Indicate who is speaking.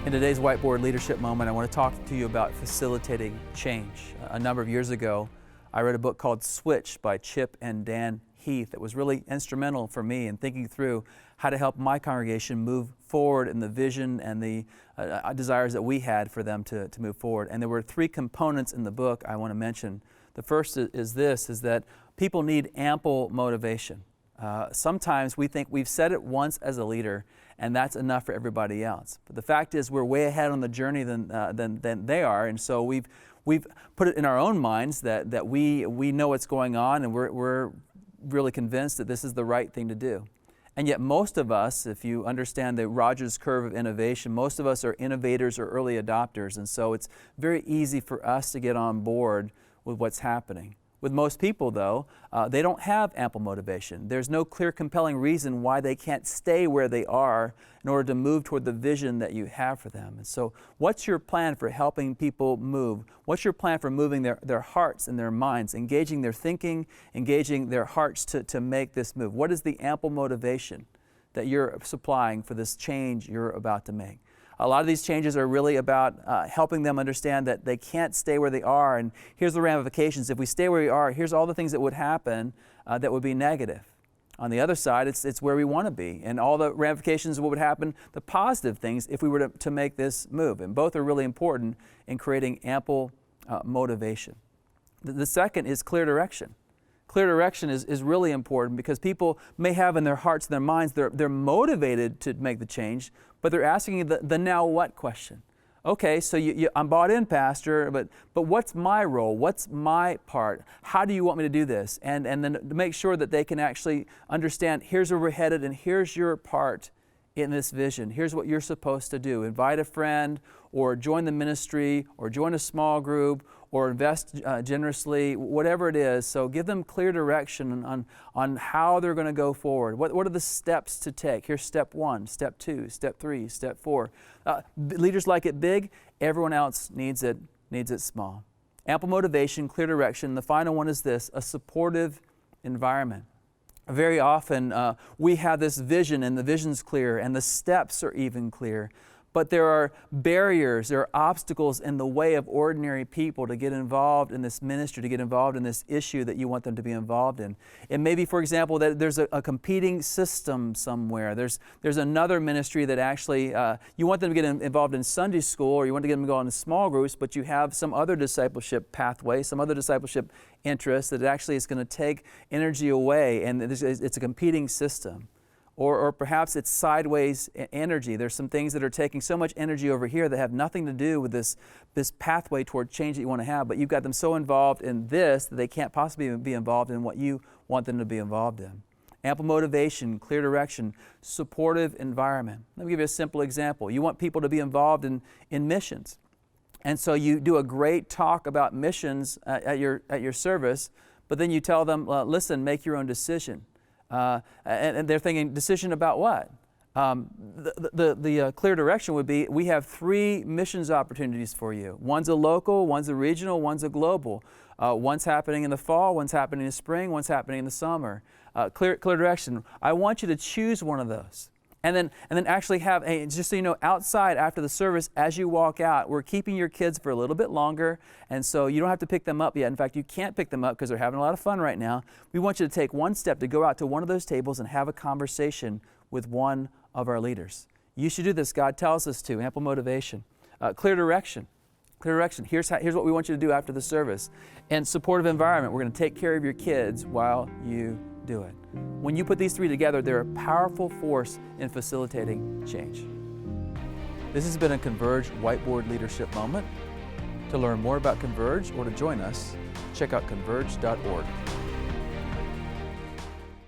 Speaker 1: In today's Whiteboard Leadership Moment, I want to talk to you about facilitating change. A number of years ago, I read a book called Switch by Chip and Dan Heath. It was really instrumental for me in thinking through how to help my congregation move forward in the vision and the desires that we had for them to move forward. And there were three components in the book I want to mention. The first is that people need ample motivation. Sometimes we think we've said it once as a leader and that's enough for everybody else. But the fact is we're way ahead on the journey than they are, and so we've put it in our own minds that we know what's going on, and we're really convinced that this is the right thing to do. And yet most of us, if you understand the Rogers curve of innovation, most of us are innovators or early adopters, and so it's very easy for us to get on board with what's happening. With most people, though, they don't have ample motivation. There's no clear, compelling reason why they can't stay where they are in order to move toward the vision that you have for them. And so what's your plan for helping people move? What's your plan for moving their hearts and their minds, engaging their thinking, engaging their hearts to make this move? What is the ample motivation that you're supplying for this change you're about to make? A lot of these changes are really about helping them understand that they can't stay where they are, and here's the ramifications. If we stay where we are, here's all the things that would happen that would be negative. On the other side, it's where we want to be, and all the ramifications of what would happen, the positive things, if we were to make this move. And both are really important in creating ample motivation. The second is clear direction. Clear direction is really important because people may have in their hearts and their minds, they're motivated to make the change, but they're asking the now what question. Okay, so I'm bought in, Pastor, but what's my role? What's my part? How do you want me to do this? And then to make sure that they can actually understand, here's where we're headed and here's your part in this vision. Here's what you're supposed to do. Invite a friend, or join the ministry, or join a small group, or invest generously, whatever it is. So give them clear direction on how they're going to go forward. What are the steps to take? Here's step 1, step 2, step 3, step 4. Leaders like it big. Everyone else needs it small. Ample motivation, clear direction. The final one is this: a supportive environment. Very often we have this vision, and the vision's clear, and the steps are even clear. But there are barriers, there are obstacles in the way of ordinary people to get involved in this ministry, to get involved in this issue that you want them to be involved in. It may be, for example, that there's a competing system somewhere. There's another ministry that actually, you want them to get involved in Sunday school, or you want to get them to go in small groups, but you have some other discipleship pathway, some other discipleship interest that actually is going to take energy away, and it's a competing system. Or perhaps it's sideways energy. There's some things that are taking so much energy over here that have nothing to do with this pathway toward change that you want to have, but you've got them so involved in this that they can't possibly be involved in what you want them to be involved in. Ample motivation, clear direction, supportive environment. Let me give you a simple example. You want people to be involved in missions. And so you do a great talk about missions at your service, but then you tell them, listen, make your own decision. And they're thinking, decision about what? The clear direction would be, we have 3 missions opportunities for you. One's a local, one's a regional, one's a global. One's happening in the fall, one's happening in the spring, one's happening in the summer. Clear direction. I want you to choose one of those. And then actually have, just so you know, outside after the service, as you walk out, we're keeping your kids for a little bit longer, and so you don't have to pick them up yet. In fact, you can't pick them up because they're having a lot of fun right now. We want you to take one step to go out to one of those tables and have a conversation with one of our leaders. You should do this. God tells us to. Ample motivation. Clear direction. Clear direction. Here's what we want you to do after the service. And supportive environment. We're going to take care of your kids while you do it. When you put these 3 together, they're a powerful force in facilitating change. This has been a Converge Whiteboard Leadership Moment. To learn more about Converge or to join us, check out converge.org.